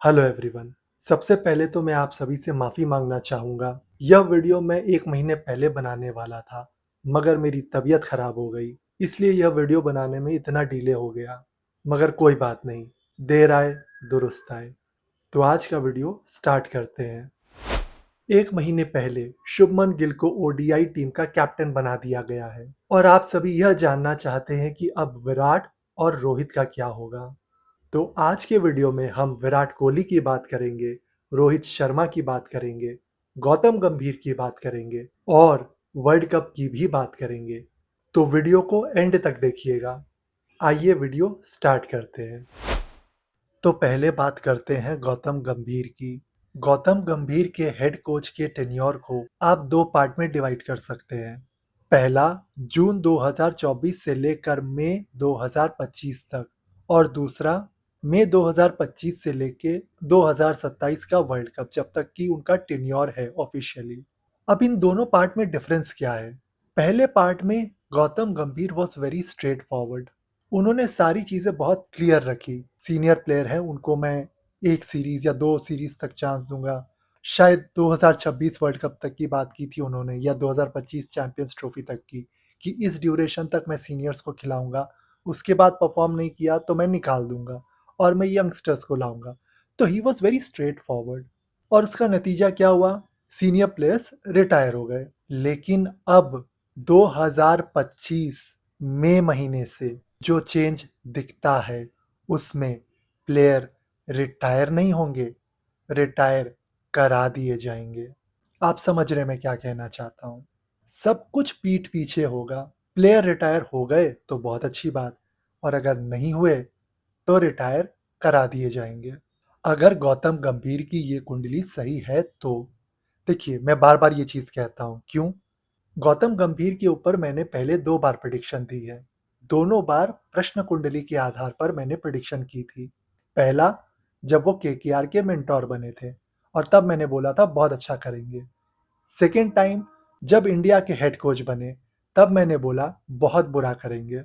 Hello everyone. सबसे पहले तो मैं आप सभी से माफ़ी मांगना चाहूँगा। यह वीडियो मैं 1 महीने पहले बनाने वाला था, मगर मेरी तबीयत ख़राब हो गई, इसलिए यह वीडियो बनाने में इतना डिले हो गया। मगर कोई बात नहीं, देर आए दुरुस्त आए। तो आज का वीडियो स्टार्ट करते हैं। 1 महीने पहले शुभमन गिल को ओडीआई टीम का कैप्टन बना दिया गया है और आप सभी यह जानना चाहते हैं कि अब विराट और रोहित का क्या होगा। तो आज के वीडियो में हम विराट कोहली की बात करेंगे, रोहित शर्मा की बात करेंगे, गौतम गंभीर की बात करेंगे और वर्ल्ड कप की भी बात करेंगे। तो वीडियो को एंड तक देखिएगा। आइए वीडियो स्टार्ट करते हैं। तो पहले बात करते हैं गौतम गंभीर की। गौतम गंभीर के हेड कोच के टेन्योर को आप दो पार्ट में डिवाइड कर सकते हैं। पहला जून 2024 से लेकर मई 2025 तक और दूसरा मई 2025 से लेकर 2027 का वर्ल्ड कप, जब तक कि उनका टेन्योर है ऑफिशियली। अब इन दोनों पार्ट में डिफरेंस क्या है? पहले पार्ट में गौतम गंभीर वॉज वेरी स्ट्रेट फॉरवर्ड। उन्होंने सारी चीज़ें बहुत क्लियर रखी। सीनियर प्लेयर हैं, उनको मैं 1 सीरीज़ या 2 सीरीज़ तक चांस दूँगा। शायद 2026 वर्ल्ड कप तक की बात की थी उन्होंने, या 2025 चैंपियंस ट्रॉफी तक की, कि इस ड्यूरेशन तक मैं सीनियर्स को खिलाऊँगा, उसके बाद परफ़ॉर्म नहीं किया तो मैं निकाल दूँगा और मैं यंगस्टर्स को लाऊँगा। तो he was very straight forward और उसका नतीजा क्या हुआ? सीनियर प्लेयर्स रिटायर हो गए। लेकिन अब 2025 मई महीने से जो चेंज दिखता है, उसमें प्लेयर रिटायर नहीं होंगे, रिटायर करा दिए जाएंगे। आप समझ रहे मैं क्या कहना चाहता हूँ? सब कुछ पीठ पीछे होगा। प्लेयर रिटायर हो गए तो बहुत अच्छी बात, और अगर नहीं हुए तो रिटायर करा दिए जाएंगे। अगर गौतम गंभीर की ये कुंडली सही है तो देखिए, मैं बार बार ये चीज़ कहता हूँ, क्यों? गौतम गंभीर के ऊपर मैंने पहले 2 बार प्रेडिक्शन दी है। दोनों बार प्रश्न कुंडली के आधार पर मैंने प्रेडिक्शन की थी। पहला, जब वो केकेआर के मेंटोर बने थे और तब मैंने बोला था बहुत अच्छा करेंगे। सेकंड टाइम जब इंडिया के हेड कोच बने, तब मैंने बोला बहुत बुरा करेंगे।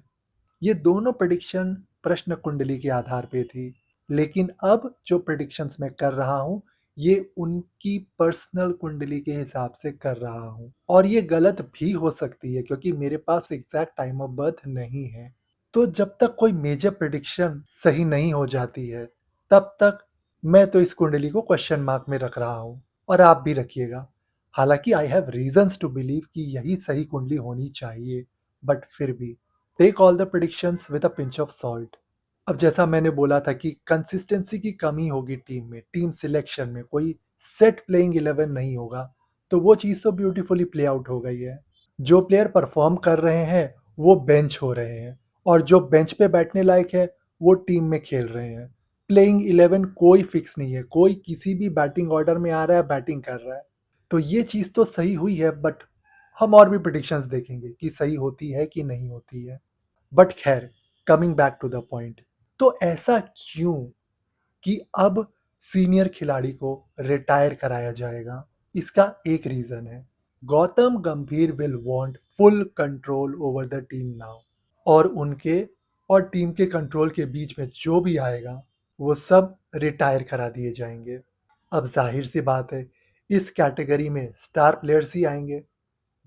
ये दोनों प्रेडिक्शन प्रश्न कुंडली के आधार पे थी। लेकिन अब जो प्रेडिक्शंस मैं कर रहा हूँ, ये उनकी पर्सनल कुंडली के हिसाब से कर रहा हूँ और ये गलत भी हो सकती है क्योंकि मेरे पास एग्जैक्ट टाइम ऑफ बर्थ नहीं है। तो जब तक कोई मेजर प्रेडिक्शन सही नहीं हो जाती है, तब तक मैं तो इस कुंडली को क्वेश्चन मार्क में रख रहा हूँ और आप भी रखिएगा। हालांकि I have reasons to believe कि यही सही कुंडली होनी चाहिए, बट फिर भी take all the predictions with a pinch of salt. अब जैसा मैंने बोला था कि कंसिस्टेंसी की कमी होगी टीम में, टीम सिलेक्शन में कोई सेट प्लेइंग 11 नहीं होगा, तो वो चीज़ तो ब्यूटीफुली प्ले आउट हो गई है। जो प्लेयर परफॉर्म कर रहे हैं वो बेंच हो रहे हैं और जो बेंच पे बैठने लायक है वो टीम में खेल रहे हैं। प्लेइंग 11 कोई फिक्स नहीं है, कोई किसी भी बैटिंग ऑर्डर में आ रहा है, बैटिंग कर रहा है। तो ये चीज़ तो सही हुई है, बट हम और भी प्रेडिक्शंस देखेंगे कि सही होती है कि नहीं होती है। बट खैर, coming back to the point, तो ऐसा क्यों कि अब सीनियर खिलाड़ी को रिटायर कराया जाएगा? इसका एक रीजन है, गौतम गंभीर will want full control over the team now, और उनके और टीम के कंट्रोल के बीच में जो भी आएगा वो सब रिटायर करा दिए जाएंगे। अब जाहिर सी बात है, इस कैटेगरी में स्टार प्लेयर्स ही आएंगे,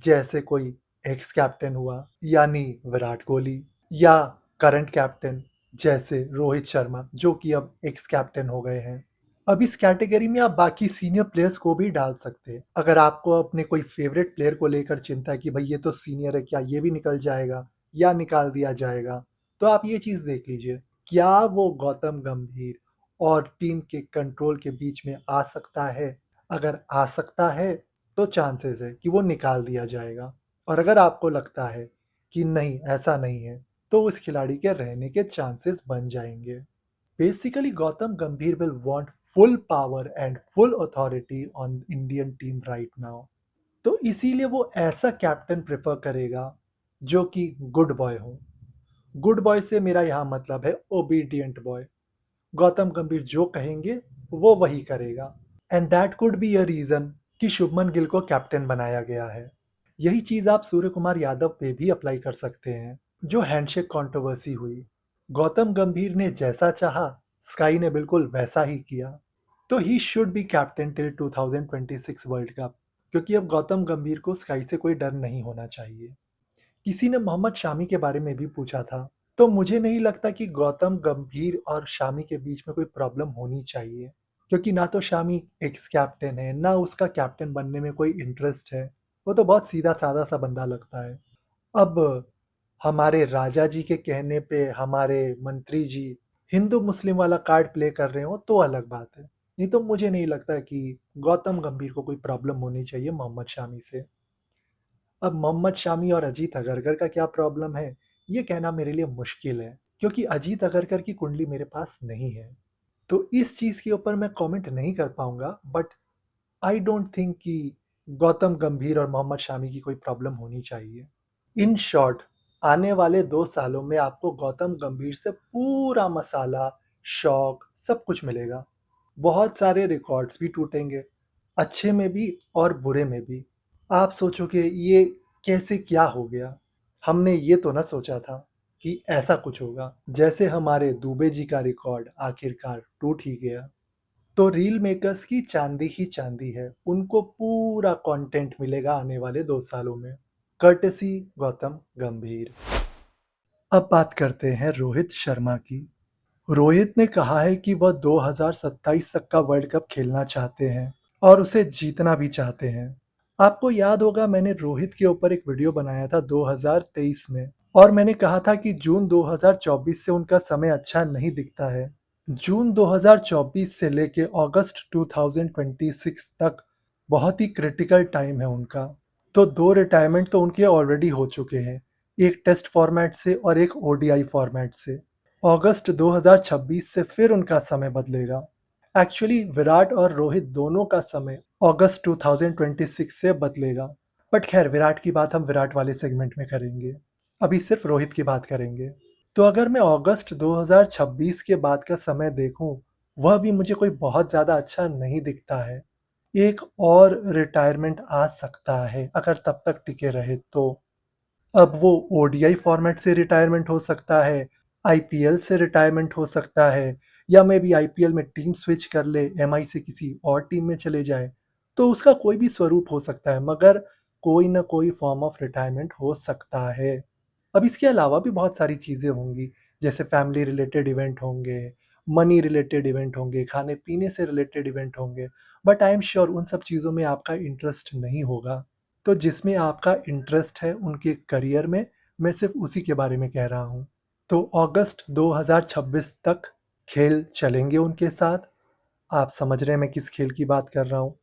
जैसे कोई एक्स कैप्टन हुआ यानी विराट कोहली, या करंट कैप्टन जैसे रोहित शर्मा जो कि अब एक्स कैप्टन हो गए हैं। अब इस कैटेगरी में आप बाकी सीनियर प्लेयर्स को भी डाल सकते हैं। अगर आपको अपने कोई फेवरेट प्लेयर को लेकर चिंता है कि भाई ये तो सीनियर है, क्या ये भी निकल जाएगा या निकाल दिया जाएगा, तो आप ये चीज़ देख लीजिए, क्या वो गौतम गंभीर और टीम के कंट्रोल के बीच में आ सकता है? अगर आ सकता है तो चांसेस है कि वो निकाल दिया जाएगा, और अगर आपको लगता है कि नहीं ऐसा नहीं है, तो उस खिलाड़ी के रहने के चांसेस बन जाएंगे। बेसिकली गौतम गंभीर will want full power and full authority on Indian team right now. तो इसीलिए वो ऐसा कैप्टन प्रेफर करेगा जो कि गुड बॉय हो। गुड बॉय से मेरा यहाँ मतलब है ओबीडियंट बॉय। गौतम गंभीर जो कहेंगे वो वही करेगा, and that could be a reason कि शुभमन गिल को कैप्टन बनाया गया है। यही चीज आप सूर्य कुमार यादव पे भी अप्लाई कर सकते हैं। जो हैंडशेक कंट्रोवर्सी हुई, गौतम गंभीर ने जैसा चाहा, स्काई ने बिल्कुल वैसा ही किया। तो he should be captain till 2026 world cup, क्योंकि अब गौतम गंभीर को स्काई से कोई डर नहीं होना चाहिए। किसी ने मोहम्मद शामी के बारे में भी पूछा था, तो मुझे नहीं लगता कि गौतम गंभीर और शामी के बीच में कोई प्रॉब्लम होनी चाहिए, क्योंकि ना तो शामी एक्स कैप्टन है, ना उसका कैप्टन बनने में कोई इंटरेस्ट है। वो तो बहुत सीधा-सादा सा बंदा लगता है। अब हमारे राजा जी के कहने पे हमारे मंत्री जी हिंदू-मुस्लिम वाला कार्ड प्ले कर रहे हो तो अलग बात है। नहीं तो मुझे नहीं लगता कि गौतम गंभीर को कोई प्रॉब्लम होनी चाहिए मोहम्मद शामी से। अब मोहम्मद शामी और अजीत अगरकर का क्या प्रॉब्लम है, ये कहना मेरे लिए मुश्किल है, क्योंकि अजीत अगरकर की कुंडली मेरे पास नहीं है। तो इस चीज़ के ऊपर मैं कमेंट नहीं कर पाऊँगा, बट आई डोंट थिंक कि गौतम गंभीर और मोहम्मद शामी की कोई प्रॉब्लम होनी चाहिए। इन शॉर्ट, आने वाले 2 सालों में आपको गौतम गंभीर से पूरा मसाला, शौक, सब कुछ मिलेगा। बहुत सारे रिकॉर्ड्स भी टूटेंगे, अच्छे में भी और बुरे में भी। आप सोचोगे ये कैसे क्या हो गया? हमने ये तो ना सोचा था कि ऐसा कुछ होगा। जैसे हमारे दुबे जी का रिकॉर्ड आखिरकार टूट ही गया। तो रील मेकर्स की चांदी ही चांदी है, उनको पूरा कंटेंट मिलेगा आने वाले 2 सालों में। कर्टेसी गौतम गंभीर। अब बात करते हैं रोहित शर्मा की। रोहित ने कहा है कि वह 2027 तक का वर्ल्ड कप खेलना चाहते हैं और उसे जीतना भी चाहते हैं। आपको याद होगा मैंने रोहित के ऊपर एक वीडियो बनाया था 2023 में, और मैंने कहा था कि जून 2024 से उनका समय अच्छा नहीं दिखता है। जून 2024 से लेके अगस्त 2026 तक बहुत ही क्रिटिकल टाइम है उनका। तो 2 रिटायरमेंट तो उनके ऑलरेडी हो चुके हैं, एक टेस्ट फॉर्मेट से और एक ओडीआई फॉर्मेट से। अगस्त 2026 से फिर उनका समय बदलेगा। एक्चुअली विराट और रोहित दोनों का समय अगस्त 2026 से बदलेगा। बट खैर विराट की बात हम विराट वाले सेगमेंट में करेंगे। अभी सिर्फ रोहित की बात करेंगे। तो अगर मैं अगस्त 2026 के बाद का समय देखूं, वह भी मुझे कोई बहुत ज़्यादा अच्छा नहीं दिखता है। एक और रिटायरमेंट आ सकता है अगर तब तक टिके रहे तो। अब वो ओडीआई फॉर्मेट से रिटायरमेंट हो सकता है, आईपीएल से रिटायरमेंट हो सकता है, या मे बी आईपीएल में टीम स्विच कर ले, एमआई से किसी और टीम में चले जाए। तो उसका कोई भी स्वरूप हो सकता है, मगर कोई ना कोई फॉर्म ऑफ रिटायरमेंट हो सकता है। अब इसके अलावा भी बहुत सारी चीज़ें होंगी, जैसे फैमिली रिलेटेड इवेंट होंगे, मनी रिलेटेड इवेंट होंगे, खाने-पीने से रिलेटेड इवेंट होंगे, बट आई एम श्योर उन सब चीज़ों में आपका इंटरेस्ट नहीं होगा। तो जिसमें आपका इंटरेस्ट है उनके करियर में, मैं सिर्फ उसी के बारे में कह रहा हूँ। तो अगस्त 2026 तक खेल चलेंगे उनके साथ, आप समझ रहे हैं मैं किस खेल की बात कर रहा हूँ।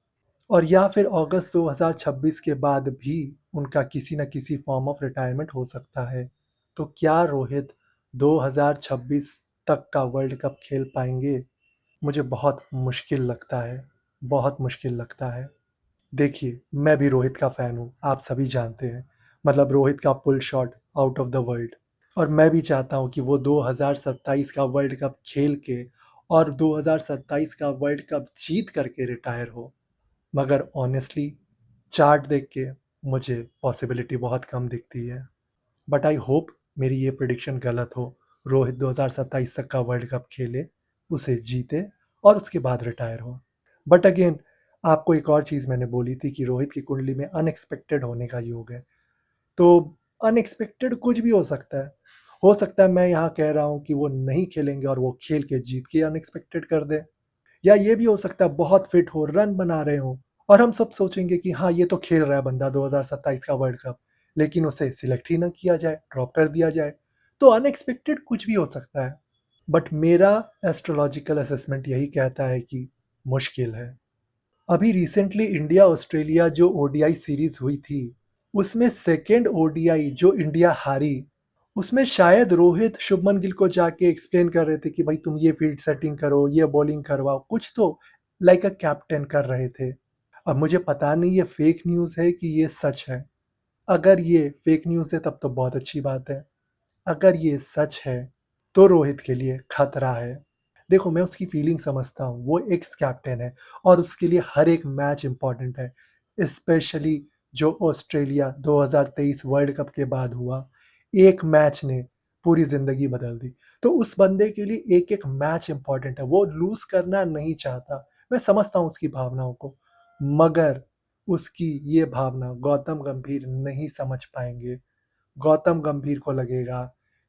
और या फिर अगस्त 2026 के बाद भी उनका किसी न किसी फॉर्म ऑफ रिटायरमेंट हो सकता है। तो क्या रोहित 2026 तक का वर्ल्ड कप खेल पाएँगे? मुझे बहुत मुश्किल लगता है, बहुत मुश्किल लगता है। देखिए, मैं भी रोहित का फ़ैन हूँ, आप सभी जानते हैं। मतलब रोहित का pull shot out of the world, और मैं भी चाहता हूँ कि वो 2027 का वर्ल्ड कप खेल के और 2027 का वर्ल्ड कप जीत करके रिटायर हो। मगर ऑनेस्टली चार्ट देख के मुझे पॉसिबिलिटी बहुत कम दिखती है। बट आई होप मेरी ये प्रेडिक्शन गलत हो। रोहित 2027 तक का वर्ल्ड कप खेले, उसे जीते और उसके बाद रिटायर हो। बट अगेन आपको एक और चीज़ मैंने बोली थी कि रोहित की कुंडली में अनएक्सपेक्टेड होने का योग है। तो अनएक्सपेक्टेड कुछ भी हो सकता है। हो सकता है मैं यहाँ कह रहा हूँ कि वो नहीं खेलेंगे और वो खेल के जीत के अनएक्सपेक्टेड कर दें। या ये भी हो सकता है बहुत फिट हो, रन बना रहे हों, और हम सब सोचेंगे कि हाँ, ये तो खेल रहा है बंदा 2027 का वर्ल्ड कप, लेकिन उसे सिलेक्ट ही ना किया जाए, ड्रॉप कर दिया जाए। तो अनएक्सपेक्टेड कुछ भी हो सकता है। बट मेरा एस्ट्रोलॉजिकल असेसमेंट यही कहता है कि मुश्किल है। अभी रिसेंटली इंडिया ऑस्ट्रेलिया जो ओडीआई सीरीज़ हुई थी, उसमें सेकंड ओडीआई जो इंडिया हारी, उसमें शायद रोहित शुभमन गिल को जाके एक्सप्लेन कर रहे थे कि भाई तुम ये फील्ड सेटिंग करो, ये बॉलिंग करवाओ, कुछ तो लाइक अ कैप्टन कर रहे थे। अब मुझे पता नहीं ये फेक न्यूज़ है कि ये सच है। अगर ये फेक न्यूज़ है तब तो बहुत अच्छी बात है। अगर ये सच है, तो रोहित के लिए खतरा है। देखो मैं उसकी फीलिंग समझता हूँ, वो एक्स कैप्टन है और उसके लिए हर एक मैच इम्पॉर्टेंट है। स्पेशली जो ऑस्ट्रेलिया 2023 वर्ल्ड कप के बाद हुआ, एक मैच ने पूरी ज़िंदगी बदल दी। तो उस बंदे के लिए एक-एक मैच इम्पॉर्टेंट है, वो लूज़ करना नहीं चाहता। मैं समझता हूँ उसकी भावनाओं को, मगर उसकी ये भावना गौतम गंभीर नहीं समझ पाएँगे। गौतम गंभीर को लगेगा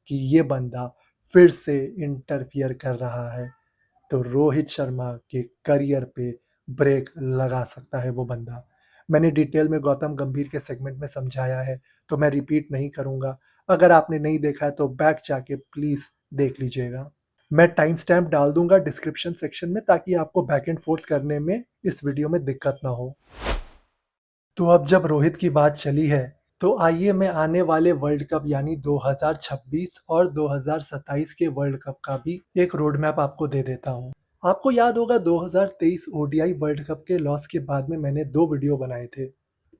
कि ये बंदा फिर से इंटरफियर कर रहा है, तो रोहित शर्मा के करियर पे ब्रेक लगा सकता है वो बंदा। मैंने डिटेल में गौतम गंभीर के सेगमेंट में समझाया है, तो मैं रिपीट नहीं करूँगा। अगर आपने नहीं देखा है तो बैक जाके प्लीज़ देख लीजिएगा। मैं टाइम स्टैम्प डाल दूँगा डिस्क्रिप्शन सेक्शन में ताकि आपको बैक एंड फ़ोर्थ करने में इस वीडियो में दिक्कत ना हो। तो अब जब रोहित की बात चली है, तो आइए मैं आने वाले वर्ल्ड कप यानी 2026 और 2027 के वर्ल्ड कप का भी एक रोड मैप आपको दे देता हूँ। आपको याद होगा 2023 ओडीआई वर्ल्ड कप के लॉस के बाद में मैंने 2 वीडियो बनाए थे।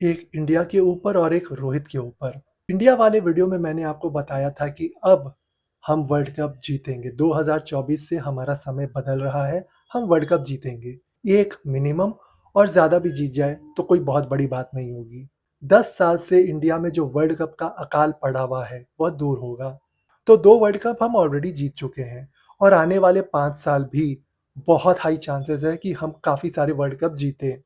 एक इंडिया के ऊपर और एक रोहित के ऊपर। इंडिया वाले वीडियो में मैंने आपको बताया था कि अब हम वर्ल्ड कप जीतेंगे। 2024 से हमारा समय बदल रहा है, हम वर्ल्ड कप जीतेंगे। एक मिनिमम और ज़्यादा भी जीत जाए तो कोई बहुत बड़ी बात नहीं होगी। 10 साल से इंडिया में जो वर्ल्ड कप का अकाल पड़ा हुआ है, वह दूर होगा। तो 2 वर्ल्ड कप हम ऑलरेडी जीत चुके हैं और आने वाले 5 साल भी बहुत हाई चांसेस है कि हम काफ़ी सारे वर्ल्ड कप जीतें।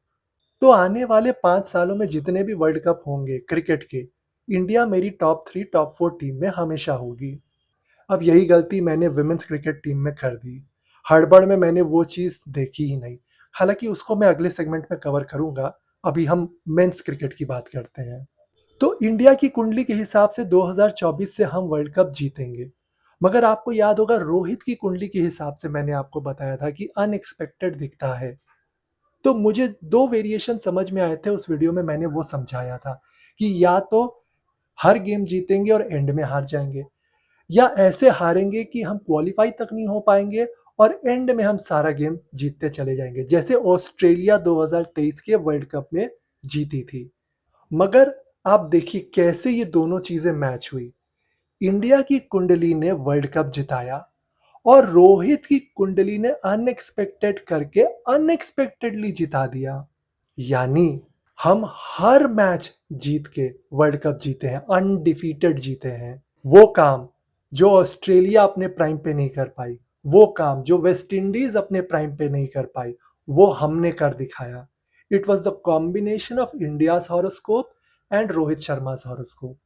तो आने वाले 5 सालों में जितने भी वर्ल्ड कप होंगे क्रिकेट के, इंडिया मेरी टॉप 3, टॉप 4 टीम में हमेशा होगी। अब यही गलती मैंने विमेन्स क्रिकेट टीम में कर दी। हड़बड़ में मैंने वो चीज़ देखी ही नहीं। हालाँकि उसको मैं अगले सेगमेंट में कवर करूँगा, अभी हम मेंस क्रिकेट की बात करते हैं। तो इंडिया की कुंडली के हिसाब से 2024 से हम वर्ल्ड कप जीतेंगे। मगर आपको याद होगा रोहित की कुंडली के हिसाब से मैंने आपको बताया था कि अनएक्सपेक्टेड दिखता है। तो मुझे 2 वेरिएशन समझ में आए थे उस वीडियो में मैंने वो समझाया था कि या तो हर गेम जीतेंगे और एंड में हार जाएँगे या ऐसे हारेंगे कि हम क्वालीफाई तक नहीं हो पाएँगे और एंड में हम सारा गेम जीतते चले जाएँगे, जैसे ऑस्ट्रेलिया 2023 के वर्ल्ड कप में जीती थी। मगर आप देखिए कैसे ये दोनों चीज़ें मैच हुई। इंडिया की कुंडली ने वर्ल्ड कप जिताया और रोहित की कुंडली ने अनएक्सपेक्टेड करके अनएक्सपेक्टेडली जिता दिया। यानी हम हर मैच जीत के वर्ल्ड कप जीते हैं, अनडिफीटेड जीते हैं। वो काम जो ऑस्ट्रेलिया अपने प्राइम पे नहीं कर पाई, वो काम जो वेस्ट इंडीज अपने प्राइम पे नहीं कर पाई, वो हमने कर दिखाया। It was the combination of India's horoscope and Rohit Sharma horoscope.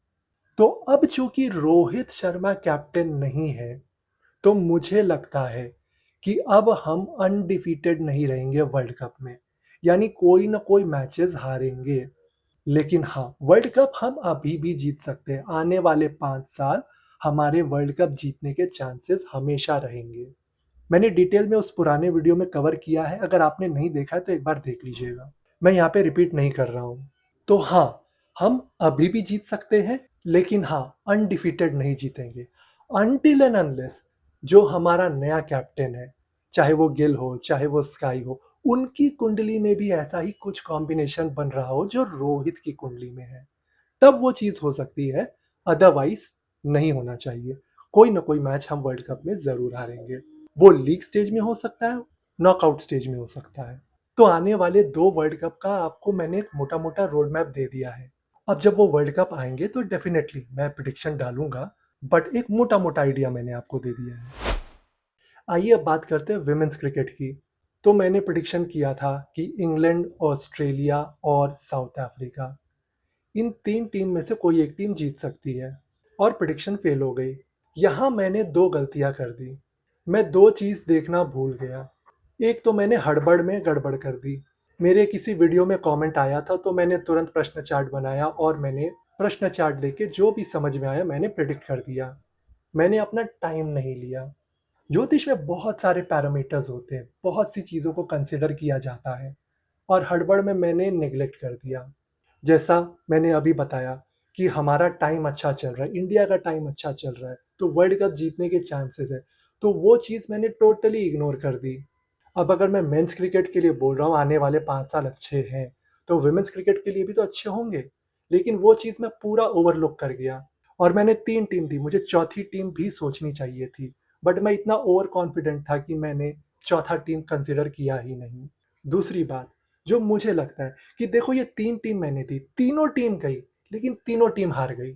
तो अब चूंकि रोहित शर्मा कैप्टन नहीं है, तो मुझे लगता है कि अब हम अनडिफीटेड नहीं रहेंगे वर्ल्ड कप में, यानी कोई ना कोई मैचेस हारेंगे। लेकिन हाँ, वर्ल्ड कप हम अभी भी जीत सकते हैं। आने वाले 5 साल हमारे वर्ल्ड कप जीतने के चांसेस हमेशा रहेंगे। मैंने डिटेल में उस पुराने वीडियो में कवर किया है, अगर आपने नहीं देखा है तो एक बार देख लीजिएगा। मैं यहाँ पे रिपीट नहीं कर रहा हूँ। तो हाँ, हम अभी भी जीत सकते हैं, लेकिन हाँ, अनडिफीटेड नहीं जीतेंगे। अनटिल एंड अनलेस जो हमारा नया कैप्टन है, चाहे वो गिल हो, चाहे वो स्काई हो, उनकी कुंडली में भी ऐसा ही कुछ कॉम्बिनेशन बन रहा हो जो रोहित की कुंडली में है। तब वो चीज़ हो सकती है, अदरवाइज़ नहीं होना चाहिए। कोई ना कोई मैच हम वर्ल्ड कप में ज़रूर हारेंगे। वो लीग स्टेज में हो सकता है, नॉकआउट स्टेज में हो सकता है। तो आने वाले 2 वर्ल्ड कप का आपको मैंने एक मोटा-मोटा रोड मैप दे दिया है। अब जब वो वर्ल्ड कप आएँगे तो डेफ़िनेटली मैं प्रेडिक्शन डालूँगा, बट एक मोटा-मोटा आइडिया मैंने आपको दे दिया है। आइए अब बात करते हैं विमेन्स क्रिकेट की। तो मैंने प्रेडिक्शन किया था कि इंग्लैंड, ऑस्ट्रेलिया और साउथ अफ्रीका, इन 3 टीम में से कोई एक टीम जीत सकती है और प्रेडिक्शन फेल हो गई। यहाँ मैंने 2 गलतियाँ कर दी। मैं 2 चीज़ देखना भूल गया। एक तो मैंने हड़बड़ में गड़बड़ कर दी। मेरे किसी वीडियो में कमेंट आया था तो मैंने तुरंत प्रश्न चार्ट बनाया और मैंने प्रश्न चार्ट देख के जो भी समझ में आया मैंने प्रेडिक्ट कर दिया। मैंने अपना टाइम नहीं लिया। ज्योतिष में बहुत सारे पैरामीटर्स होते हैं, बहुत सी चीज़ों को कंसिडर किया जाता है और हड़बड़ में मैंने नेग्लेक्ट कर दिया। जैसा मैंने अभी बताया कि हमारा टाइम अच्छा चल रहा है, इंडिया का टाइम अच्छा चल रहा है, तो वर्ल्ड कप जीतने के चांसेस है। तो वो चीज़ मैंने टोटली इग्नोर कर दी। अब अगर मैं मेंस क्रिकेट के लिए बोल रहा हूँ आने वाले 5 साल अच्छे हैं, तो वुमेन्स क्रिकेट के लिए भी तो अच्छे होंगे। लेकिन वो चीज़ मैं पूरा ओवरलुक कर गया और मैंने 3 टीम थी, मुझे चौथी टीम भी सोचनी चाहिए थी। बट मैं इतना ओवर कॉन्फिडेंट था कि मैंने चौथा टीम कंसिडर किया ही नहीं। दूसरी बात, जो मुझे लगता है कि देखो ये 3 टीम मैंने दी, तीनों टीम गई, लेकिन तीनों टीम हार गई।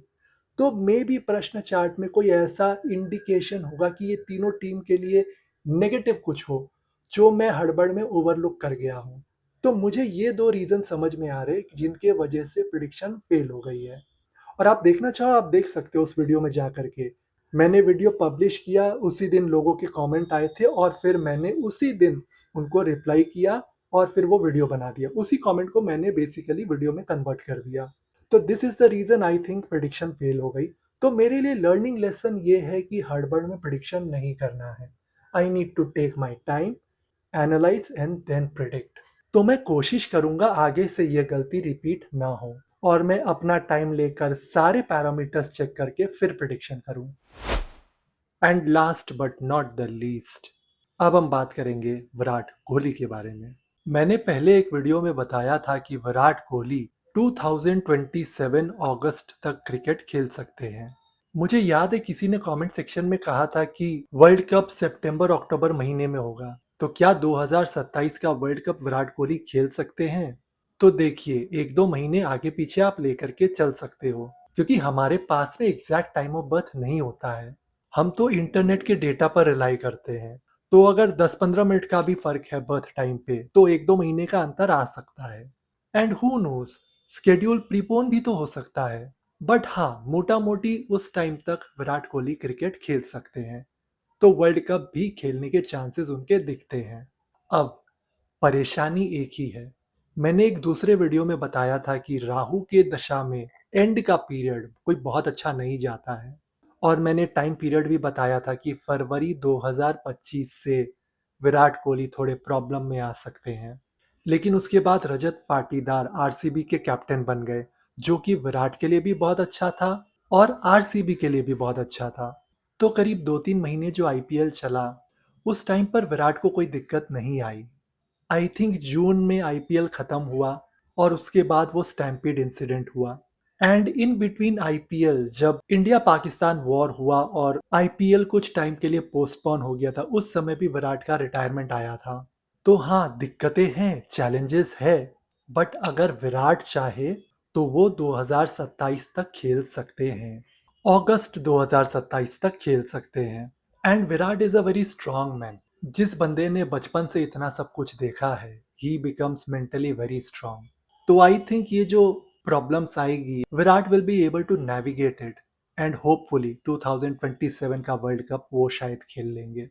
तो मेबी प्रश्न चार्ट में कोई ऐसा इंडिकेशन होगा कि ये तीनों टीम के लिए नेगेटिव कुछ हो, जो मैं हड़बड़ में ओवरलुक कर गया हूँ। तो मुझे ये 2 रीज़न समझ में आ रहे हैं जिनके वजह से प्रेडिक्शन फेल हो गई है। और आप देखना चाहो आप देख सकते हो उस वीडियो में जा कर के। मैंने वीडियो पब्लिश किया, उसी दिन लोगों के कमेंट आए थे और फिर मैंने उसी दिन उनको रिप्लाई किया और फिर वो वीडियो बना दिया। उसी कमेंट को मैंने बेसिकली वीडियो में कन्वर्ट कर दिया। तो this is the reason I think prediction fail हो गई। तो मेरे लिए लर्निंग लेसन ये है कि हड़बड़ में प्रेडिक्शन नहीं करना है। I need to take my time, analyse and then predict. तो मैं कोशिश करूँगा आगे से ये गलती रिपीट ना हो और मैं अपना टाइम लेकर सारे पैरामीटर्स चेक करके फिर प्रेडिक्शन करूँ। And last but not the least, अब हम बात करेंगे विराट कोहली के बारे में। मैंने पहले एक वीडियो में बताया था कि विराट कोहली 2027 अगस्त तक क्रिकेट खेल सकते हैं। मुझे याद है किसी ने कमेंट सेक्शन में कहा था कि वर्ल्ड कप सितंबर अक्टूबर महीने में होगा। तो क्या 2027 का वर्ल्ड कप विराट कोहली खेल सकते हैं? तो देखिए, 1-2 महीने आगे पीछे आप लेकर के चल सकते हो, क्योंकि हमारे पास में एग्जैक्ट टाइम ऑफ बर्थ नहीं होता है। हम तो इंटरनेट के डेटा पर रिलाई करते हैं। तो अगर 10-15 मिनट का भी फर्क है बर्थ टाइम पे, तो 1-2 महीने का अंतर आ सकता है। And who knows, schedule prepone भी तो हो सकता है। बट हाँ, मोटा-मोटी उस टाइम तक विराट कोहली क्रिकेट खेल सकते हैं। तो वर्ल्ड कप भी खेलने के चांसेस उनके दिखते हैं। अब परेशानी एक ही है। मैंने एक दूसरे वीडियो में बताया था कि राहु के दशा में एंड का पीरियड कोई बहुत अच्छा नहीं जाता है। और मैंने टाइम पीरियड भी बताया था कि फरवरी 2025 से विराट कोहली थोड़े प्रॉब्लम में आ सकते हैं। लेकिन उसके बाद रजत पाटीदार आरसीबी के कैप्टन बन गए, जो कि विराट के लिए भी बहुत अच्छा था और आरसीबी के लिए भी बहुत अच्छा था। तो करीब 2-3 महीने जो आईपीएल चला, उस टाइम पर विराट को कोई दिक्कत नहीं आई। आई थिंक जून में आईपीएल खत्म हुआ और उसके बाद वो स्टैम्पीड इंसिडेंट हुआ। एंड इन बिटवीन आईपीएल जब इंडिया पाकिस्तान वॉर हुआ और आईपीएल कुछ टाइम के लिए पोस्टपोन हो गया था, उस समय भी विराट का रिटायरमेंट आया था। तो हाँ, दिक्कतें हैं, चैलेंजेस है, बट अगर विराट चाहे तो वो 2027 तक खेल सकते हैं। अगस्त 2027 तक खेल सकते हैं। And Virat is a very strong man. जिस बंदे ने बचपन से इतना सब कुछ देखा है, he becomes mentally very strong. तो आई थिंक ये जो प्रॉब्लम्स आएगी, Virat will be able to navigate it and hopefully 2027 का वर्ल्ड कप वो शायद खेल लेंगे।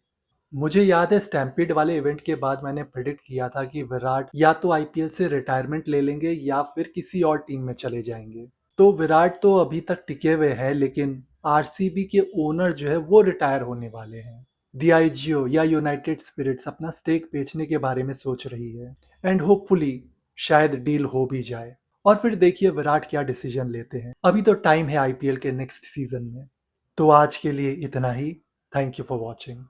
मुझे याद है स्टैम्पीड वाले इवेंट के बाद मैंने प्रेडिक्ट किया था कि विराट या तो आईपीएल से रिटायरमेंट ले लेंगे या फिर किसी और टीम में चले जाएंगे। तो विराट तो अभी तक टिके हुए हैं, लेकिन आरसीबी के ओनर जो है वो रिटायर होने वाले हैं। डीआईजीओ या यूनाइटेड स्पिरिट्स अपना स्टेक बेचने के बारे में सोच रही है एंड होपफुली शायद डील हो भी जाए। और फिर देखिए विराट क्या डिसीजन लेते हैं। अभी तो टाइम है आईपीएल के नेक्स्ट सीजन में। तो आज के लिए इतना ही। Thank you for watching.